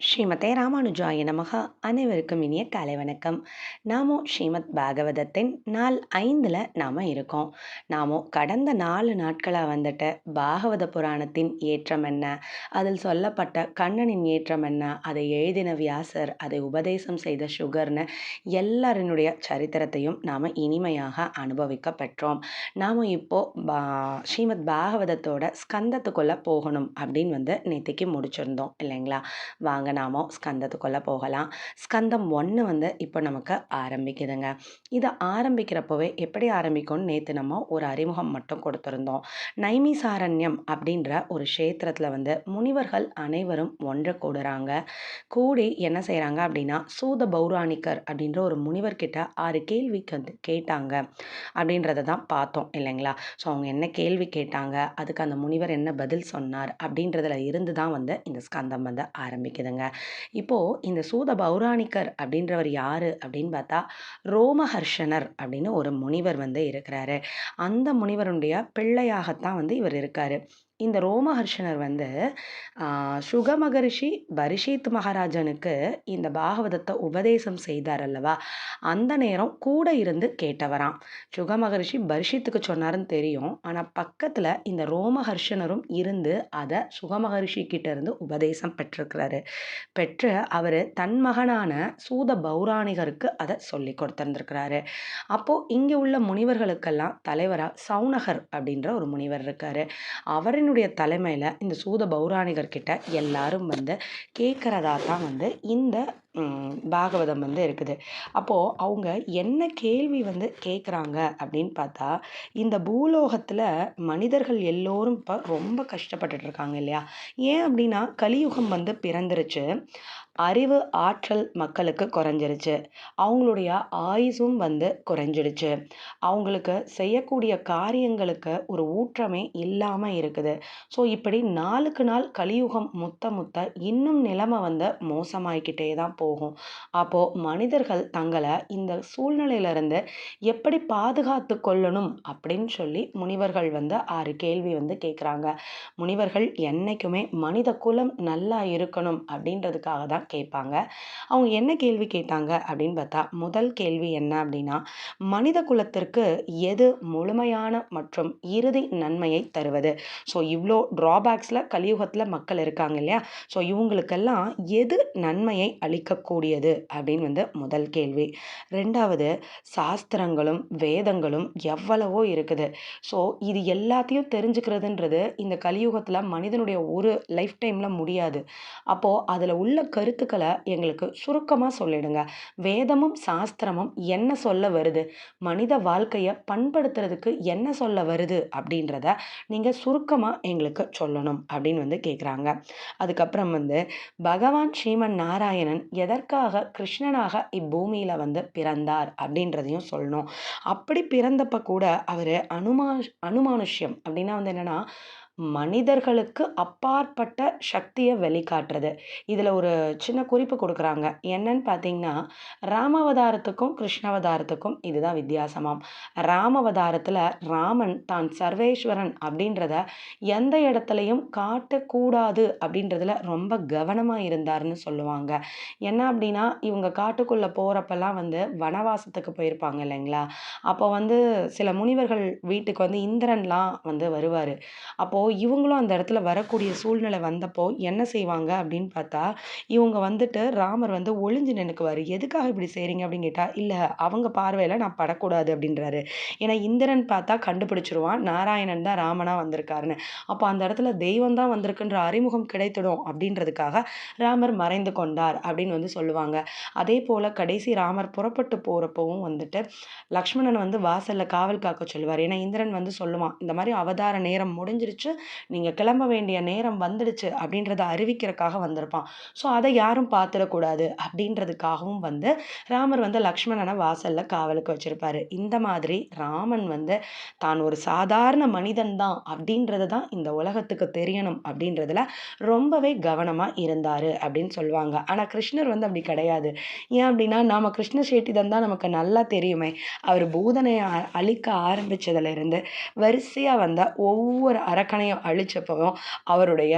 ஸ்ரீமதே ராமானுஜாய நமக. அனைவருக்கும் இனிய காலை வணக்கம். ஸ்ரீமத் பாகவதத்தின் நாள் 5ல் நாம் இருக்கோம். கடந்த 4 நாட்களாக வந்துட்டு பாகவத புராணத்தின் ஏற்றம் என்ன, அதில் சொல்லப்பட்ட கண்ணனின் ஏற்றம் என்ன, அதை எழுதின வியாசர், அதை உபதேசம் செய்த சுகர்னு எல்லாரினுடைய சரித்திரத்தையும் நாம் இனிமையாக அனுபவிக்க பெற்றோம். நாம் இப்போது ஸ்ரீமத் பாகவதத்தோட ஸ்கந்தத்துக்குள்ளே போகணும் அப்படின்னு நேற்றுக்கு முடிச்சிருந்தோம் இல்லைங்களா? வாங்க நாமோ ஸ்கந்தத்துக்குள்ளே போகலாம். ஸ்கந்தம் 1 இப்போ நமக்கு ஆரம்பிக்குதுங்க. இதை ஆரம்பிக்கிறப்பவே எப்படி ஆரம்பிக்கும்னு நேற்று நம்ம ஒரு அறிமுகம் மட்டும் கொடுத்துருந்தோம். நைமிசாரண்யம் அப்படின்ற ஒரு க்ஷேத்திரத்தில் முனிவர்கள் அனைவரும் ஒன்று கூடுறாங்க. கூடி என்ன செய்கிறாங்க அப்படின்னா, சூத பௌராணிகர் அப்படின்ற ஒரு முனிவர்கிட்ட 6 கேள்வி கேட்டாங்க அப்படின்றத தான் பார்த்தோம் இல்லைங்களா? ஸோ அவங்க என்ன கேள்வி கேட்டாங்க, அதுக்கு அந்த முனிவர் என்ன பதில் சொன்னார் அப்படின்றதுல இருந்து தான் இந்த ஸ்கந்தம் ஆரம்பிக்குதுங்க. இப்போது இந்த சூத பௌராணிகர் அப்படின்றவர் யார் அப்படின்னு பார்த்தா, ரோமஹர்ஷனர் அப்படின்னு ஒரு முனிவர் இருக்கிறாரு. அந்த முனிவருடைய பிள்ளையாகத்தான் இவர் இருக்கார். இந்த ரோமஹர்ஷனர் சுக மகரிஷி பரிஷித் மகாராஜனுக்கு இந்த பாகவதத்தை உபதேசம் செய்தார் அல்லவா, அந்த நேரம் கூட இருந்து கேட்டவராம். சுக மகரிஷி பரிஷித்துக்கு சொன்னாருன்னு தெரியும், ஆனால் பக்கத்தில் இந்த ரோமஹர்ஷனரும் இருந்து அதை சுக மகரிஷி கிட்ட இருந்து உபதேசம் பெற்றிருக்கிறாரு. பெற்று அவர் தன் மகனான சூத பௌராணிகருக்கு அதை சொல்லி கொடுத்துருந்துருக்கிறாரு. அப்போது இங்கே உள்ள முனிவர்களுக்கெல்லாம் தலைவராக சௌனகர் அப்படின்ற ஒரு முனிவர் இருக்கார். அவரினுடைய தலைமையில் இந்த சூத பௌராணிகர்கிட்ட எல்லாரும் கேட்குறதா தான் இந்த பாகவதம் இருக்குது. அப்போது அவங்க என்ன கேள்வி கேட்குறாங்க அப்படின்னு பார்த்தா, இந்த பூலோகத்தில் மனிதர்கள் எல்லோரும் இப்போ ரொம்ப கஷ்டப்பட்டுட்டு இருக்காங்க இல்லையா? ஏன் அப்படின்னா, கலியுகம் பிறந்துருச்சு. அறிவு ஆற்றல் மக்களுக்கு குறைஞ்சிருச்சு. அவங்களுடைய ஆயுசும் குறைஞ்சிடுச்சு. அவங்களுக்கு செய்யக்கூடிய காரியங்களுக்கு ஒரு ஊற்றமே இல்லாமல் இருக்குது. ஸோ இப்படி நாளுக்கு நாள் கலியுகம் முத்த இன்னும் நிலைமை மோசமாகிக்கிட்டே தான் போகும். அப்போது மனிதர்கள் தங்களை இந்த சூழ்நிலையிலிருந்து எப்படி பாதுகாத்து கொள்ளணும் அப்படின்னு சொல்லி முனிவர்கள் 6 கேள்வி கேட்குறாங்க. முனிவர்கள் என்றைக்குமே மனித குலம் நல்லா இருக்கணும் அப்படின்றதுக்காக தான் கேட்பாங்க. அவங்க என்ன கேள்வி கேட்டாங்க அப்படின்னு பார்த்தா, முதல் கேள்வி என்ன அப்படின்னா, மனித குலத்திற்கு எது முழுமையான மற்றும் இறுதி நன்மையை தருவது? ஸோ இவ்வளோ ட்ராபேக்ஸில் கலியுகத்தில் மக்கள் இருக்காங்க இல்லையா? ஸோ இவங்களுக்கெல்லாம் எது நன்மையை அளிக்கக்கூடியது அப்படின்னு முதல் கேள்வி. 2வது, சாஸ்திரங்களும் வேதங்களும் எவ்வளவோ இருக்குது. ஸோ இது எல்லாத்தையும் தெரிஞ்சுக்கிறதுன்றது இந்த கலியுகத்தில் மனிதனுடைய ஒரு லைஃப் டைமில் முடியாது. அப்போது அதில் உள்ள கருத்துக்களை எங்களுக்கு சுருக்கமாக சொல்லிடுங்க. வேதமும் சாஸ்திரமும் என்ன சொல்ல வருது, மனித வாழ்க்கையை பண்படுத்துறதுக்கு என்ன சொல்ல வருது அப்படின்றத நீங்கள் சுருக்கமாக எங்களுக்கு சொல்லணும் அப்படின்னு கேட்குறாங்க. அதுக்கப்புறம் பகவான் ஸ்ரீமன் நாராயணன் எதற்காக கிருஷ்ணனாக இப்பூமியில் பிறந்தார் அப்படின்றதையும் சொல்லணும். அப்படி பிறந்தப்ப கூட அவர் அனுமானுஷ்யம் அப்படின்னா என்னென்னா, மனிதர்களுக்கு அப்பாற்பட்ட சக்தியை வெளிக்காட்டுறது. இதில் ஒரு சின்ன குறிப்பு கொடுக்குறாங்க. என்னன்னு பார்த்தீங்கன்னா, ராமாவதாரத்துக்கும் கிருஷ்ணாவதாரத்துக்கும் இதுதான் வித்தியாசமாம். ராமாவதாரத்தில் ராமன் தான் சர்வேஸ்வரன் அப்படின்றத எந்த இடத்துலையும் காட்டக்கூடாது அப்படின்றதுல ரொம்ப கவனமாக இருந்தார்னு சொல்லுவாங்க. என்ன அப்படின்னா, இவங்க காட்டுக்குள்ளே போகிறப்பெல்லாம் வனவாசத்துக்கு போயிருப்பாங்க இல்லைங்களா? அப்போ சில முனிவர்கள் வீட்டுக்கு இந்திரன்லாம் வருவார். அப்போது இவங்களும் அந்த இடத்துல வரக்கூடிய சூழ்நிலை வந்தப்போ என்ன செய்வாங்க அப்படின்னு பார்த்தா, இவங்க ராமர் ஒளிஞ்சு நின்னுக்குவார். எதுக்காக இப்படி செய்கிறீங்க அப்படின்னு கேட்டால், இல்லை அவங்க பார்வையில் நான் படக்கூடாது அப்படின்றாரு. ஏன்னா இந்திரன் பார்த்தா கண்டுபிடிச்சிருவான் நாராயணன் தான் ராமனாக வந்திருக்காருன்னு. அப்போ அந்த இடத்துல தெய்வம் தான் வந்திருக்குன்ற அறிமுகம் கிடைத்திடும் அப்படின்றதுக்காக ராமர் மறைந்து கொண்டார் அப்படின்னு சொல்லுவாங்க. அதே போல் கடைசி ராமர் புறப்பட்டு போகிறப்பவும் லக்ஷ்மணன் வாசலில் காவல் காக்க சொல்லுவார். ஏன்னா இந்திரன் சொல்லுவான், இந்த மாதிரி அவதார நேரம் முடிஞ்சிருச்சு, நீங்கள் கிளம்ப வேண்டிய நேரம் வந்துடுச்சு அப்படின்றத அறிவிக்கிறதுக்காக வந்திருப்பான். ஸோ அதை யாரும் பார்த்துடக்கூடாது அப்படின்றதுக்காகவும் ராமர் லக்ஷ்மணனை வாசலில் காவலுக்கு வச்சிருப்பாரு. இந்த மாதிரி ராமன் தான் ஒரு சாதாரண மனிதன் தான் அப்படின்றது தான் இந்த உலகத்துக்கு தெரியணும் அப்படின்றதுல ரொம்பவே கவனமாக இருந்தார் அப்படின்னு சொல்லுவாங்க. ஆனால் கிருஷ்ணர் அப்படி கிடையாது. ஏன் அப்படின்னா, நாம் கிருஷ்ண சேட்டிதன் தான் நமக்கு நல்லா தெரியுமே. அவர் பூதனையை அழிக்க ஆரம்பித்ததுலேருந்து வரிசையாக ஒவ்வொரு அரக்கனையும் அழிச்சப்பவும் அவருடைய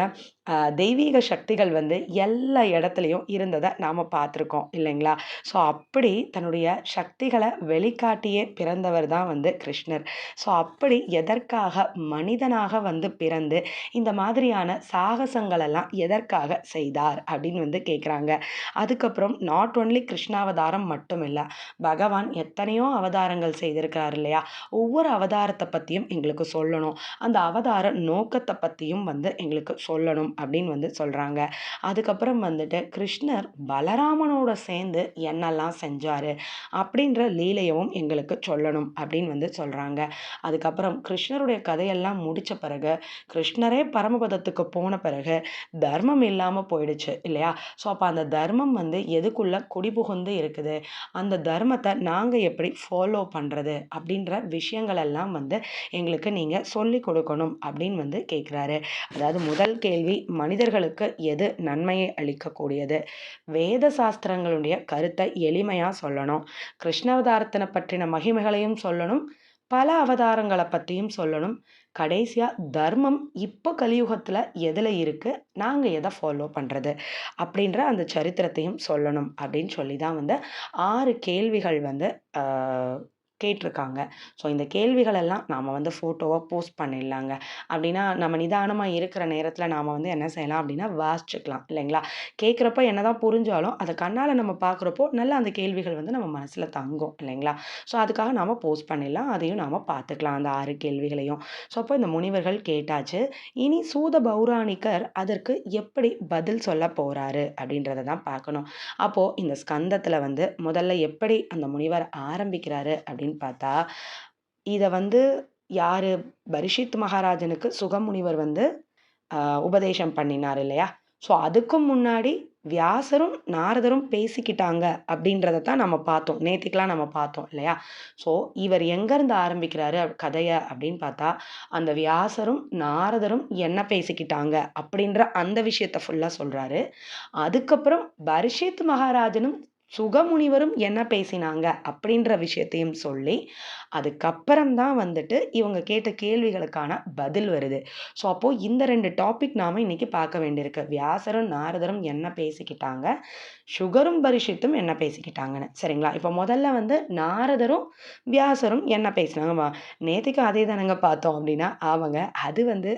தெய்வீக சக்திகள் வந்து எல்லா இடத்துலயும் இருந்தத நாம பார்த்துருக்கோம் இல்லைங்களா? ஸோ அப்படி தன்னுடைய சக்திகள வெளிக்காட்டியே பிறந்தவர் தான் வந்து கிருஷ்ணர். ஸோ அப்படி எதற்காக மனிதனாக வந்து பிறந்து, இந்த மாதிரியான சாகசங்கள் எல்லாம் எதற்காக செய்தார்? அப்படின்னு வந்து கேட்குறாங்க. அதுக்கப்புறம் நாட் ஒன்லி கிருஷ்ணாவதாரம் மட்டும் இல்ல. பகவான் எத்தனையோ அவதாரங்கள் செய்திருக்கிறார் இல்லையா? ஒவ்வொரு அவதாரத்த பத்தியும் எங்களுக்கு சொல்லணும். அந்த அவதார நோக்கத்த பத்தியும் வந்து எங்களுக்கு சொல்லணும் அப்படின்னு வந்து சொல்றாங்க. அதுக்கப்புறம் வந்துட்டு கிருஷ்ணர் பலராமனோட சேர்ந்து என்னெல்லாம் செஞ்சாரு? அப்படின்ற லீலையவும் எங்களுக்கு சொல்லணும் அப்படின்னு வந்து சொல்றாங்க. அதுக்கப்புறம் கிருஷ்ணருடைய கதையெல்லாம் முடிச்ச பிறகு, கிருஷ்ணரே பரமபதத்துக்கு போன பிறகு தர்மம் இல்லாம போயிடுச்சு இல்லையா? ஸோ அப்ப அந்த தர்மம் வந்து எதுக்குள்ள குடிபுகுந்து இருக்குது? அந்த தர்மத்த நாங்க எப்படி ஃபாலோ பண்றது? அப்படின்ற விஷயங்கள் எல்லாம் வந்து எங்களுக்கு நீங்க சொல்லிக் கொடுக்கணும் அப்படின்னு வந்து கேட்குறாரு. அதாவது முதல் கேள்வி மனிதர்களுக்கு எது நன்மையை அளிக்கக்கூடியது? வேத சாஸ்திரங்களுடைய கருத்தை எளிமையா சொல்லணும். கிருஷ்ணாவதாரத்தின பற்றின மகிமைகளையும் சொல்லணும். பல அவதாரங்கள பத்தியும் சொல்லணும். கடைசியா தர்மம் இப்ப கலியுகத்துல எதுல இருக்கு? நாங்க எத ஃபாலோ பண்றது? அப்படின்ற அந்த சரித்திரத்தையும் சொல்லணும் அப்படின்னு சொல்லி தான் வந்து 6 கேள்விகள் வந்து ஆ கேட்டிருக்காங்க. ஸோ இந்த கேள்விகள் எல்லாம் நாம வந்து ஃபோட்டோவா போஸ்ட் பண்ணிடலாங்க. அப்படின்னா நம்ம நிதானமா இருக்கிற நேரத்துல நாம வந்து என்ன செய்யலாம் அப்படின்னா வாசிச்சுக்கலாம் இல்லைங்களா? கேட்குறப்ப என்னதான் புரிஞ்சாலும் அத கண்ணால நம்ம பார்க்குறப்போ நல்லா அந்த கேள்விகள் வந்து நம்ம மனசுல தங்கும் இல்லைங்களா? ஸோ அதுக்காக நாம போஸ்ட் பண்ணிடலாம். அதையும் நாம பார்த்துக்கலாம் அந்த 6 கேள்விகளையும். ஸோ அப்போ இந்த முனிவர்கள் கேட்டாச்சு. இனி சூத பௌராணிகர் அதற்கு எப்படி பதில் சொல்ல போறாரு அப்படின்றத தான் பார்க்கணும். அப்போ இந்த ஸ்கந்தத்துல வந்து முதல்ல எப்படி அந்த முனிவர் ஆரம்பிக்கிறாரு அப்படின்னு பார்த்தா, இத வந்து யாரு பரீட்சித் மகாராஜனுக்கு சுகமுனிவர் வந்து அ உபதேசம் பண்ணினார் இல்லையா? ஸோ அதுக்கும் முன்னாடி வியாசரும், நாரதரும் பேசிக்கிட்டாங்க அப்படின்றத தான் நம்ம பார்த்தோம். நேத்திக்கெல்லாம் நம்ம பார்த்தோம் இல்லையா? ஸோ இவர் எங்கருந்து ஆரம்பிக்கிறாரு கதைய அப்படின்னு பார்த்தா, அந்த வியாசரும், நாரதரும் என்ன பேசிக்கிட்டாங்க அப்படின்ற அந்த விஷயத்த ஃபுல்லா சொல்றாரு. அதுக்கப்புறம் பரீட்சித் மகாராஜனும், சுகமுனிவரும் என்ன பேசினாங்க அப்படின்ற விஷயத்தையும் சொல்லி, அதுக்கப்புறம் தான் வந்துட்டு இவங்க கேட்ட கேள்விகளுக்கான பதில் வருது. ஸோ அப்போ இந்த 2 டாபிக் நாம இன்னைக்கு பார்க்க வேண்டியிருக்கு. வியாசரும், நாரதரும் என்ன பேசிக்கிட்டாங்க, சுகரும், பரீட்சித்தும் என்ன பேசிக்கிட்டாங்கன்னு. சரிங்களா? இப்போ முதல்ல வந்து நாரதரும், வியாசரும் என்ன பேசினாங்க நேத்திக்கு அதே தானங்க பார்த்தோம் அப்படின்னா, ஆமாங்க. அது வந்து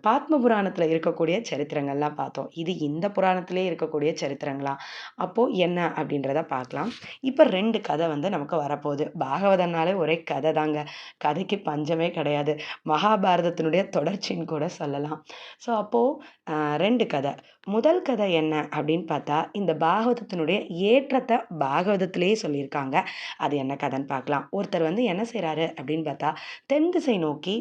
பாத்ம புராணத்துல இருக்கக்கூடிய சரித்திரங்கள்லாம் பார்த்தோம். இது இந்த புராணத்திலே இருக்கக்கூடிய சரித்திரங்களா? அப்போ என்ன அப்படின்றத பார்க்கலாம். இப்ப 2 கதை வந்து நமக்கு வரப்போகுது. பாகவதம்னாலே ஒரே கதை தாங்க. கதைக்கு பஞ்சமே கிடையாது. மகாபாரதத்தினுடைய தொடர்ச்சின்னு கூட சொல்லலாம். ஸோ அப்போ 2 கதை. முதல் கதை என்ன அப்படின்னு பார்த்தா, இந்த பாகவதத்தினுடைய ஏற்றத்த பாகவதத்திலேயே சொல்லியிருக்காங்க. அது என்ன கதைன்னு பார்க்கலாம். ஒருத்தர் வந்து என்ன செய்றாரு அப்படின்னு பார்த்தா, தென் திசை நோக்கி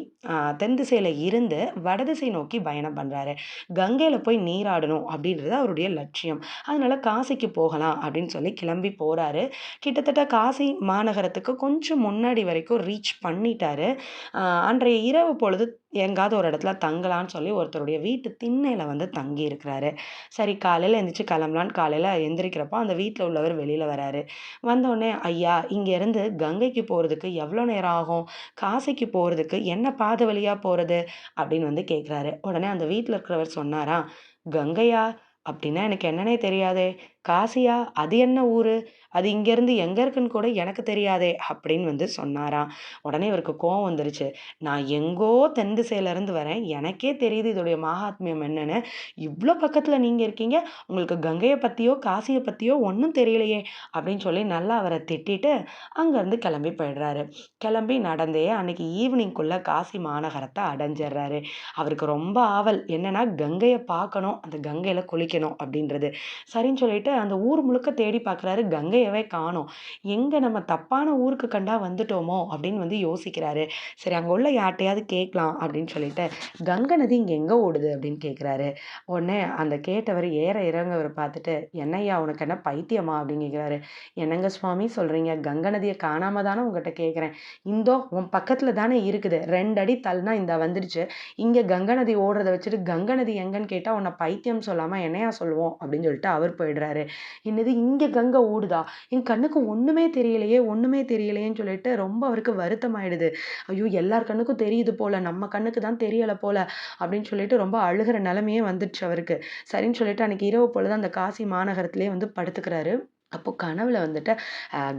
தென் திசையில இருந்து வடதிசை நோக்கி பயணம் பண்றாரு. கங்கையில போய் நீராடணும் அப்படின்றது அவருடைய லட்சியம். அதனால காசிக்கு போகலாம் அப்படின்னு சொல்லி கிளம்பி போறாரு. கிட்டத்தட்ட காசி மாநகரத்துக்கு கொஞ்சம் முன்னாடி வரைக்கும் ரீச் பண்ணிட்டாரு. அ அன்றைய இரவு பொழுது எங்காவது ஒரு இடத்துல தங்கலான்னு சொல்லி ஒருத்தருடைய வீட்டு திண்ணையில வந்து தங்கி இருக்கிறாரு. சரி காலையில எந்திரிச்சு கிளம்பலான்னு காலையில எந்திரிக்கிறப்போ அந்த வீட்ல உள்ளவர் வெளியில வராரு. வந்தோனே, "ஐயா, இங்கேருந்து கங்கைக்கு போறதுக்கு எவ்வளோ நேரம் ஆகும்? காசிக்கு போறதுக்கு என்ன பாதை வழியா போறது?" அப்படின்னு வந்து கேட்குறாரு. உடனே அந்த வீட்ல இருக்கிறவர் சொன்னாராம், "கங்கையா? அப்படின்னா எனக்கு என்னன்னே தெரியாதே! காசியா? அது என்ன ஊரு? அது இங்கேருந்து எங்க இருக்குன்னு கூட எனக்கு தெரியாதே!" அப்படின்னு வந்து சொன்னாராம். உடனே இவருக்கு கோவம் வந்துருச்சு. "நான் எங்கோ தென் திசையிலேருந்து வரேன். எனக்கே தெரியுது இதோடைய மகாத்மியம் என்னன்னு. இவ்ளோ பக்கத்துல நீங்க இருக்கீங்க. உங்களுக்கு கங்கைய பத்தியோ, காசிய பத்தியோ ஒண்ணும் தெரியலையே!" அப்படின்னு சொல்லி நல்லா அவர திட்டிட்டு, அங்கருந்து கிளம்பி போயிடுறாரு. கிளம்பி நடந்தே அன்னைக்கு ஈவினிங்குள்ள காசி மாநகரத்த அடைஞ்சிடுறாரு. அவருக்கு ரொம்ப ஆவல். என்னன்னா கங்கைய பார்க்கணும், அந்த கங்கையில குளிக்கணும் அப்படின்றது. சரின்னு சொல்லிட்டு அந்த ஊர் முழுக்க தேடி பார்க்குறாரு. கங்கையவே காணோம். எங்க நம்ம தப்பான ஊருக்கு கண்டா வந்துட்டோமோ அப்படின்னு வந்து யோசிக்கிறாரு. சரி அங்க உள்ள யார்ட்டயாவது கேட்கலாம் அப்படின்னு சொல்லிட்டு, "கங்கை நதி இங்க எங்க ஓடுது?" அப்படின்னு கேட்குறாரு. உடனே அந்த கேட்டவர் ஏற இறங்குனவர பார்த்துட்டு, "என்னய்யா உனக்கு என்ன பைத்தியமா?" அப்படின்னு கேட்குறாரு. "என்னங்க சுவாமி சொல்றீங்க? கங்கை நதிய காணாம தானே உங்கட்ட கேட்கிறேன். இந்தோ உன் பக்கத்துல தானே இருக்குது. 2 அடி தள்ளுனா இந்தா வந்துருச்சு. இங்க கங்கை நதி ஓடுறத வச்சுட்டு கங்கை நதி எங்கன்னு கேட்டா உன்னை பைத்தியம் சொல்லாம என்னையா சொல்லுவோம்?" அப்படின்னு சொல்லிட்டு அவர் போயிடுறாரு. கேட்குறாரு. என்னது இங்க கங்கை ஓடுதா? என் கண்ணுக்கு ஒண்ணுமே தெரியலையே, ஒண்ணுமே தெரியலையேன்னு சொல்லிட்டு ரொம்ப அவருக்கு வருத்தமாயிடுது. ஐயோ! எல்லார் கண்ணுக்கும் தெரியுது போல, நம்ம கண்ணுக்கு தான் தெரியல போல அப்படின்னு சொல்லிட்டு ரொம்ப அழுகுற நிலைமையே வந்துடுச்சு அவருக்கு. சரின்னு சொல்லிட்டு அன்னைக்கு இரவு பொழுது அந்த காசி மாநகரத்திலேயே வந்து படுத்துக்கிறாரு. அப்போ கனவுல வந்துட்டு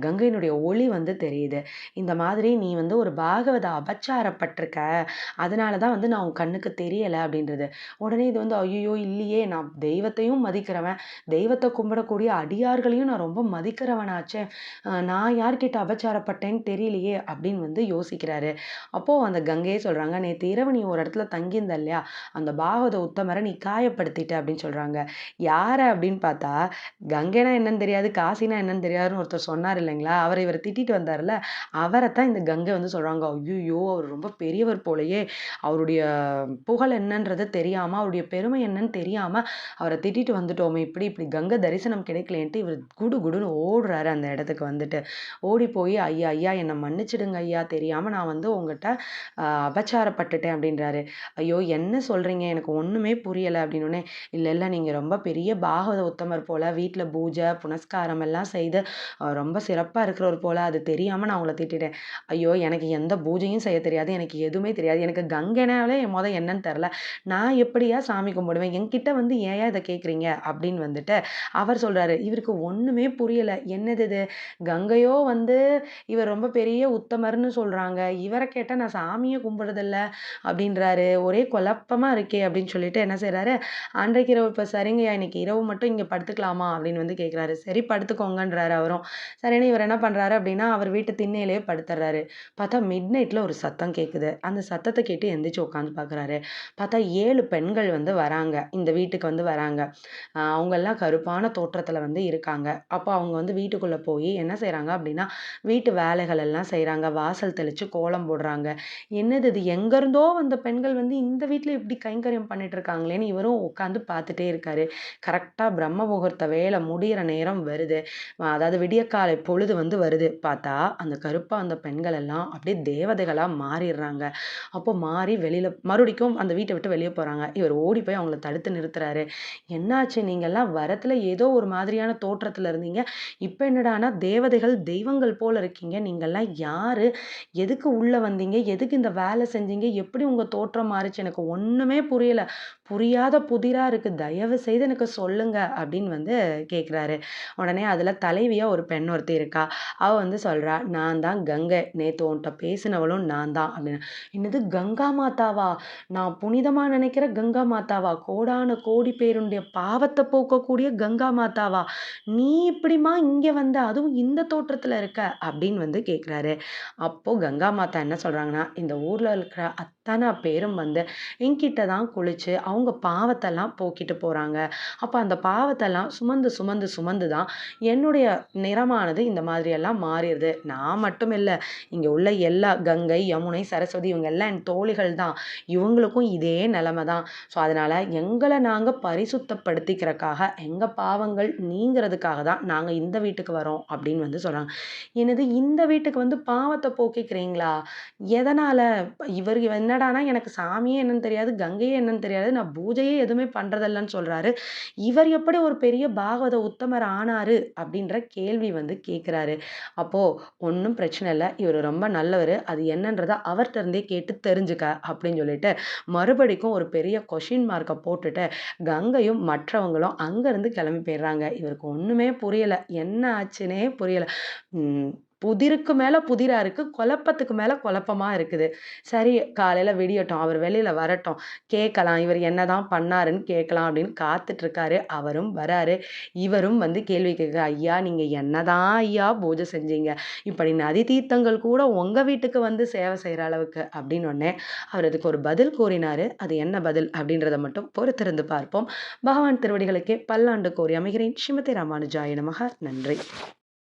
கங்கையினுடைய ஒளி வந்து தெரியுது. இந்த மாதிரி நீ வந்து ஒரு பாகவத அபச்சாரப்பட்டுருக்க. அதனால தான் வந்து நான் உன் கண்ணுக்கு தெரியல அப்படின்றது. உடனே இது வந்து ஐய்யயோ! இல்லையே நான் தெய்வத்தையும் மதிக்கிறவன். தெய்வத்த கும்பிடக்கூடிய அடியார்களையும் நான் ரொம்ப மதிக்கிறவனாச்சே. நான் யார்கிட்ட அபச்சாரப்பட்டேன்னு தெரியலையே அப்படின்னு வந்து யோசிக்கிறாரு. அப்போ அந்த கங்கையே சொல்றாங்க, "நேத்து இரவு நீ ஒரு இடத்துல தங்கியிருந்த இல்லையா? அந்த பாகவத உத்தமர நீ காயப்படுத்திட்ட" அப்படின்னு சொல்றாங்க. யார அப்படின்னு பார்த்தா, கங்கைன்னா என்னன்னு தெரியாது, காசின்னா என்னன்னு தெரியாதுன்னு ஒருத்தர் சொன்னார் இல்லைங்களா? அவர இவரு திட்டிட்டு வந்தார்ல, அவரத்தான் இந்த கங்கை வந்து சொல்றாங்க. "ஐய்யய்யோ! அவர் ரொம்ப பெரியவர் போலயே! அவருடைய புகழ் என்னன்றது தெரியாம, அவருடைய பெருமை என்னன்னு தெரியாம, அவர திட்டிட்டு வந்துட்டோமே! இப்படி இப்படி கங்கை தரிசனம் கிடைக்கலேன்ட்டு" இவரு குடு குடுன்னு ஓடுறாரு அந்த இடத்துக்கு வந்துட்டு. ஓடி போய், "ஐயா! ஐயா! என்ன மன்னிச்சிடுங்க ஐயா! தெரியாம நான் வந்து உங்கட்ட அபச்சாரப்பட்டுட்டேன்" அப்படின்றாரு. "ஐயோ! என்ன சொல்றீங்க? எனக்கு ஒண்ணுமே புரியல" அப்படின்னோனே, "இல்ல, இல்ல நீங்க ரொம்ப பெரிய பாகவத உத்தமர் போல, வீட்ல பூஜை, புனஸ்காரம் எல்லாம் செய்து ரொம்ப சிறப்பா இருக்கிறவர் போல, அது தெரியாம நான் உங்கள திட்டிட்டேன்." "ஐயோ! எனக்கு எந்த பூஜையும் செய்ய தெரியாது. எனக்கு எதுவுமே தெரியாது. எனக்கு கங்கைனாலே என்னன்னு தெரியல. நான் எப்படிய்யா சாமி கும்பிடுவேன்? என்கிட்ட வந்து ஏன்யா இத கேட்குறீங்க?" அப்படின்னு வந்துட்டு அவர் சொல்றாரு. இவருக்கு ஒண்ணுமே புரியல. என்னது இது? கங்கையோ வந்து இவர் ரொம்ப பெரிய உத்தமர்ன்னு சொல்றாங்க. இவர கேட்டா நான் சாமியே கும்பிடுறதில்ல அப்படின்றாரு. ஒரே குழப்பமா இருக்கே அப்படின்னு சொல்லிட்டு என்ன செய்றாரு, அன்றைக்கு இரவு இப்ப சரிங்கய்யா இன்னைக்கு இரவு மட்டும் இங்க படுத்துக்கலாமா? அப்படின்னு வந்து கேட்குறாரு. சரி படுத்துக்கோங்கன்றாரு அவரும். சரின்னு இவர் என்ன பண்றாரு அப்படின்னா, அவர் வீட்டு திண்ணையிலேயே படுத்துடுறாரு. பார்த்தா மிட் நைட்ல ஒரு சத்தம் கேட்குது. அந்த சத்தத்த கேட்டு எந்திரிச்சு உட்காந்து பார்க்குறாரு. பார்த்தா 7 பெண்கள் வந்து வராங்க. இந்த வீட்டுக்கு வந்து வராங்க. அவங்கலாம் கருப்பான தோற்றத்துல வந்து இருக்காங்க. அப்போ அவங்க வந்து வீட்டுக்குள்ள போய் என்ன செய்றாங்க அப்படின்னா, வீட்டு வேலைகள் எல்லாம் செய்றாங்க. வாசல் தெளிச்சு கோலம் போடுறாங்க. என்னது இது எங்கேருந்தோ வந்த பெண்கள் வந்து இந்த வீட்ல இப்படி கைங்கரியம் பண்ணிட்டு இருக்காங்களேன்னு இவரும் உட்காந்து பார்த்துட்டே இருக்காரு. கரெக்ட்டா பிரம்ம முகூர்த்த வேலை முடியிற நேரம் வருது. அதாவது விடியற்காலை பொழுது வந்து வருது. பார்த்தா அந்த கருப்பா அந்த பெண்கள் எல்லாம் அப்படியே தேவதைகளா மாறிர்றாங்க. அப்போ மாறி வெளியில மறுபடிக்கும் அந்த வீட்ட விட்டு வெளிய போறாங்க. இவர் ஓடி போய் அவங்கள தடுத்து நிறுத்துறாரு. "என்னாச்சு? நீங்கலாம் வரத்துல ஏதோ ஒரு மாதிரியான தோற்றத்துல இருந்தீங்க. இப்ப என்னடான்னா தேவதைகள், தெய்வங்கள் போல இருக்கீங்க. நீங்கலாம் யாரு? எதுக்கு உள்ள வந்தீங்க? எதுக்கு இந்த வேலை செஞ்சீங்க? எப்படி உங்க தோற்றம் மாறுச்சு? எனக்கு ஒண்ணுமே புரியல. புரியாத புதிரா இருக்கு. தயவு செய்து எனக்கு சொல்லுங்க" அப்படின்னு வந்து கேட்குறாரு. உடனே அதுல தலைவியா ஒரு பெண் ஒருத்தி இருக்கா. அவ வந்து சொல்றா, "நான் தான் கங்கை. நேத்து உன்ட்ட பேசினவளும் நான் தான்" அப்படின்னு. "என்னது கங்கா மாதாவா? நான் புனிதமா நினைக்கிற கங்கா மாதாவா? கோடான கோடி பேருடைய பாவத்த போக்கக்கூடிய கங்கா மாதாவா? நீ எப்படிம்மா இங்க வந்த? அதுவும் இந்த தோற்றத்துல இருக்க?" அப்படின்னு வந்து கேட்குறாரு. அப்போ கங்கா மாதா என்ன சொல்றாங்கன்னா, "இந்த ஊர்ல இருக்கிற அத்தன பேரும் வந்து என்கிட்ட தான் குளிச்சு, அவங்க பாவத்தெல்லாம் போக்கிட்டு போறாங்க. அப்ப அந்த பாவத்தெல்லாம் சுமந்து, சுமந்து, சுமந்து தான் என்னுடைய நிறமானது இந்த மாதிரியெல்லாம் மாறிருது. நான் மட்டும் இல்ல, இங்க உள்ள எல்லா கங்கை, யமுனை, சரஸ்வதி இவங்க எல்லாம் என் தோழிகள் தான். இவங்களுக்கும் இதே நிலைமை தான். ஸோ அதனால எங்கள நாங்க பரிசுத்தப்படுத்திக்கிறக்காக, எங்க பாவங்கள் நீங்கிறதுக்காக தான் நாங்க இந்த வீட்டுக்கு வரோம்" அப்படின்னு வந்து சொல்றாங்க. "என்னது இந்த வீட்டுக்கு வந்து பாவத்த போக்கிக்கிறீங்களா? எதனால?" இவரு என்னடான்னா, "எனக்கு சாமியே என்னன்னு தெரியாது, கங்கையே என்னன்னு தெரியாது. நான் பூஜையே எதுவுமே பண்றதில்லன்னு" சொல்றாரு. இவர் எப்படி ஒரு பெரிய பாகவத உத்தமர் ஆனாரு? அப்படின்ற கேள்வி வந்து கேட்கிறாரு. அப்போ ஒண்ணும் பிரச்சனை இல்ல. இவரு ரொம்ப நல்லவரு. அது என்னன்றத அவர்ட்ட இருந்தே கேட்டு தெரிஞ்சுக்க அப்படின்னு சொல்லிட்டு, மறுபடிக்கும் ஒரு பெரிய கொஸ்டின் மார்க்க போட்டுட்டு, கங்கையும் மற்றவங்களும் அங்கருந்து கிளம்பி போயிடுறாங்க. இவருக்கு ஒண்ணுமே புரியல. என்ன ஆச்சுன்னே புரியல. ம். புதிருக்கு மேல புதிரா இருக்கு. குழப்பத்துக்கு மேல குழப்பமா இருக்குது. சரி காலையில விடியட்டும். அவர் வெளியில வரட்டும். கேட்கலாம். இவர் என்னதான் பண்ணாருன்னு கேட்கலாம் அப்படின்னு காத்துட்டு இருக்காரு. அவரும் வராரு. இவரும் வந்து கேள்வி கேட்கிறார். "ஐயா! நீங்க என்னதான் ஐயா பூஜை செஞ்சீங்க? இப்படி நதி தீர்த்தங்கள் கூட உங்க வீட்டுக்கு வந்து சேவை செய்ற அளவுக்கு" அப்படின்னோனே, அவர் அதுக்கு ஒரு பதில் கூறினாரு. அது என்ன பதில் அப்படின்றத மட்டும் பொறுத்திருந்து பார்ப்போம். பகவான் திருவடிகளுக்கே பல்லாண்டு கோரி அமைகிறேன். ஸ்ரீமதே ராமானுஜாய நமக. நன்றி.